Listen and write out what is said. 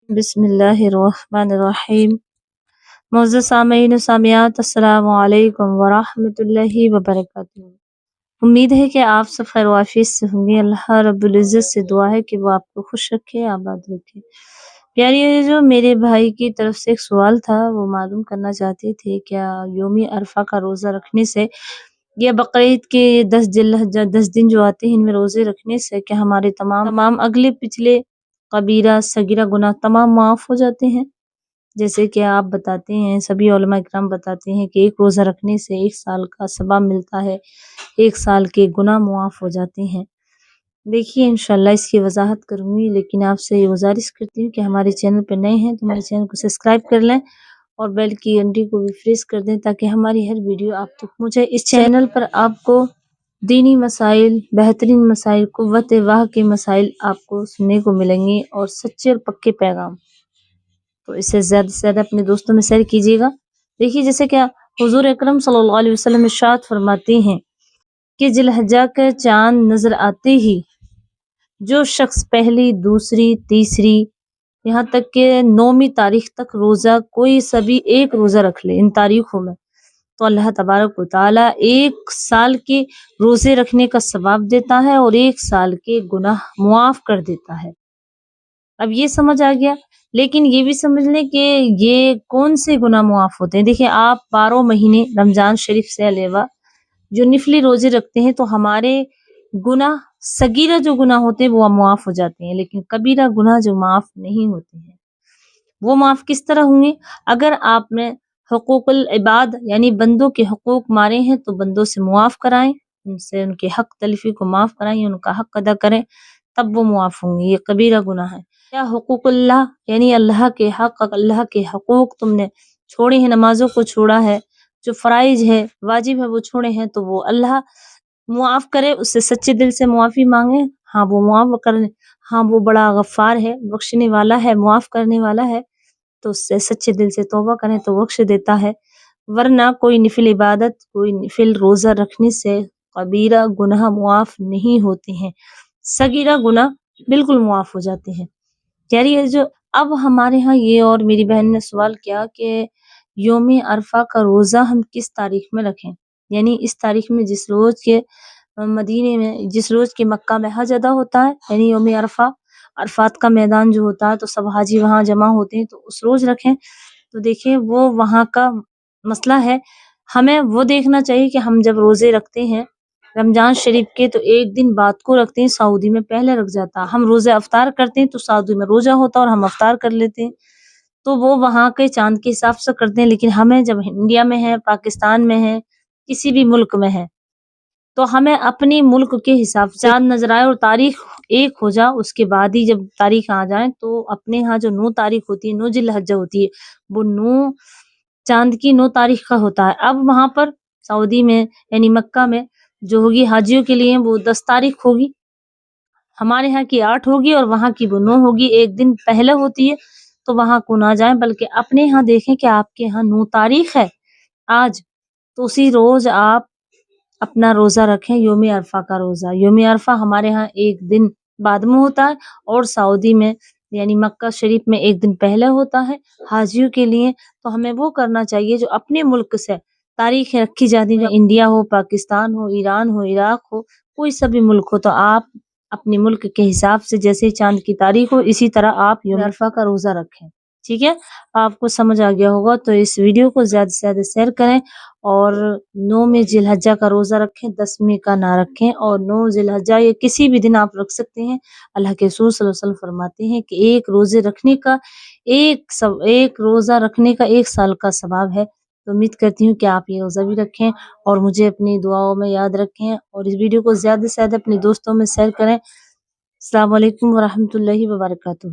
بسم اللہ الرحمن الرحیم۔ معزز سامعین و سامعات، السلام علیکم ورحمۃ اللہ وبرکاتہ۔ امید ہے کہ آپ سب خیر و عافیت سے ہوں گے۔ اللہ رب العزت سے دعا ہے کہ وہ آپ کو خوش رکھے، آباد رکھے۔ پیاری جو میرے بھائی کی طرف سے ایک سوال تھا، وہ معلوم کرنا چاہتے تھے کیا یوم عرفہ کا روزہ رکھنے سے یا بقرعید کے 10 دن جو آتے ہیں ان میں روزے رکھنے سے کیا ہمارے تمام اگلے پچھلے کبیرہ صغیرہ گناہ تمام معاف ہو جاتے ہیں؟ جیسے کہ آپ بتاتے ہیں، سبھی علماء اکرام بتاتے ہیں کہ ایک روزہ رکھنے سے 1 سال کا ثواب ملتا ہے، 1 سال کے گناہ معاف ہو جاتے ہیں۔ دیکھیے انشاءاللہ اس کی وضاحت کروں گی، لیکن آپ سے یہ گزارش کرتی ہوں کہ ہمارے چینل پہ نئے ہیں تو ہمارے چینل کو سبسکرائب کر لیں اور بیل کی گھنٹی کو بھی پریس کر دیں تاکہ ہماری ہر ویڈیو آپ تک پہنچے۔ اس چینل پر آپ کو دینی مسائل، بہترین مسائل، قوت واہ کے مسائل آپ کو سننے کو ملیں گے اور سچے اور پکے پیغام، تو اسے زیادہ سے زیادہ اپنے دوستوں میں شیئر کیجیے گا۔ دیکھیے جیسے کہ حضور اکرم صلی اللہ علیہ وسلم ارشاد فرماتے ہیں کہ ذی الحجہ کا چاند نظر آتے ہی جو شخص پہلی، دوسری، تیسری یہاں تک کہ 9ویں تاریخ تک روزہ کوئی سبھی ایک روزہ رکھ لے ان تاریخوں میں، تو اللہ تبارک و تعالیٰ 1 سال کے روزے رکھنے کا ثواب دیتا ہے اور 1 سال کے گناہ معاف کر دیتا ہے۔ اب یہ سمجھ آ گیا، لیکن یہ بھی سمجھ لیں کہ یہ کون سے گناہ معاف ہوتے ہیں۔ دیکھیں آپ 12 مہینے رمضان شریف سے علاوہ جو نفلی روزے رکھتے ہیں تو ہمارے گناہ صغیرہ جو گناہ ہوتے ہیں وہ معاف ہو جاتے ہیں، لیکن کبیرہ گناہ جو معاف نہیں ہوتے ہیں وہ معاف کس طرح ہوں گے؟ اگر آپ نے حقوق العباد یعنی بندوں کے حقوق مارے ہیں تو بندوں سے معاف کرائیں، ان سے ان کے حق تلفی کو معاف کرائیں، ان کا حق ادا کریں، تب وہ معاف ہوں گے۔ یہ کبیرہ گناہ ہے۔ یا حقوق اللہ یعنی اللہ کے حق، اللہ کے حقوق تم نے چھوڑے ہیں، نمازوں کو چھوڑا ہے، جو فرائض ہے واجب ہے وہ چھوڑے ہیں تو وہ اللہ معاف کرے، اس سے سچے دل سے معافی مانگے، ہاں وہ معاف کرنے، ہاں وہ بڑا غفار ہے، بخشنے والا ہے، معاف کرنے والا ہے، تو اس سے سچے دل سے توبہ کریں تو بخش دیتا ہے۔ ورنہ کوئی نفل عبادت، کوئی نفل روزہ رکھنے سے کبیرہ گناہ معاف نہیں ہوتے ہیں، صغیرہ گناہ بالکل معاف ہو جاتے ہیں۔ جو اب ہمارے ہاں یہ اور میری بہن نے سوال کیا کہ یوم عرفہ کا روزہ ہم کس تاریخ میں رکھیں، یعنی اس تاریخ میں جس روز کے مدینے میں، جس روز کے مکہ میں حج ادا ہوتا ہے، یعنی یوم عرفہ، عرفات کا میدان جو ہوتا ہے تو سب حاجی وہاں جمع ہوتے ہیں تو اس روز رکھیں۔ تو دیکھیں وہ وہاں کا مسئلہ ہے، ہمیں وہ دیکھنا چاہیے کہ ہم جب روزے رکھتے ہیں رمضان شریف کے تو 1 دن بعد کو رکھتے ہیں، سعودی میں پہلے رکھ جاتا، ہم روزے افطار کرتے ہیں تو سعودی میں روزہ ہوتا اور ہم افطار کر لیتے ہیں، تو وہ وہاں کے چاند کے حساب سے کرتے ہیں، لیکن ہمیں جب انڈیا میں ہے، پاکستان میں ہے، کسی بھی ملک میں ہے تو ہمیں اپنی ملک کے حساب سے چاند نظر آئے اور تاریخ ایک ہو جا، اس کے بعد ہی جب تاریخ آ جائیں تو اپنے ہاں جو 9 تاریخ ہوتی ہے، 9 ذی الحجہ ہوتی ہے، وہ 9 چاند کی 9 تاریخ کا ہوتا ہے۔ اب وہاں پر سعودی میں یعنی مکہ میں جو ہوگی حاجیوں کے لیے وہ 10 تاریخ ہوگی، ہمارے ہاں کی 8 ہوگی اور وہاں کی وہ 9 ہوگی، 1 دن پہلے ہوتی ہے، تو وہاں کو نہ جائیں بلکہ اپنے ہاں دیکھیں کہ آپ کے ہاں 9 تاریخ ہے آج، تو اسی روز آپ اپنا روزہ رکھیں، یوم عرفہ کا روزہ۔ یوم عرفہ ہمارے ہاں 1 دن بعد میں ہوتا ہے اور سعودی میں یعنی مکہ شریف میں 1 دن پہلے ہوتا ہے حاجیوں کے لیے، تو ہمیں وہ کرنا چاہیے جو اپنے ملک سے تاریخیں رکھی جاتی ہیں، انڈیا ہو، پاکستان ہو، ایران ہو، عراق ہو، کوئی سا بھی ملک ہو، تو آپ اپنے ملک کے حساب سے جیسے چاند کی تاریخ ہو اسی طرح آپ یوم عرفہ کا روزہ رکھیں، ٹھیک ہے؟ آپ کو سمجھ آ گیا ہوگا تو اس ویڈیو کو زیادہ سے زیادہ شیئر کریں اور 9 میں ذی الحجہ کا روزہ رکھیں، 10 میں کا نہ رکھیں، اور 9 ذی الحجہ یا کسی بھی دن آپ رکھ سکتے ہیں۔ اللہ کے رسول صلی اللہ علیہ وسلم فرماتے ہیں کہ ایک روزہ رکھنے کا 1 سال کا ثواب ہے، تو امید کرتی ہوں کہ آپ یہ روزہ بھی رکھیں اور مجھے اپنی دعاؤں میں یاد رکھیں اور اس ویڈیو کو زیادہ سے زیادہ اپنے دوستوں میں شیئر کریں۔ السلام علیکم ورحمۃ اللہ وبرکاتہ۔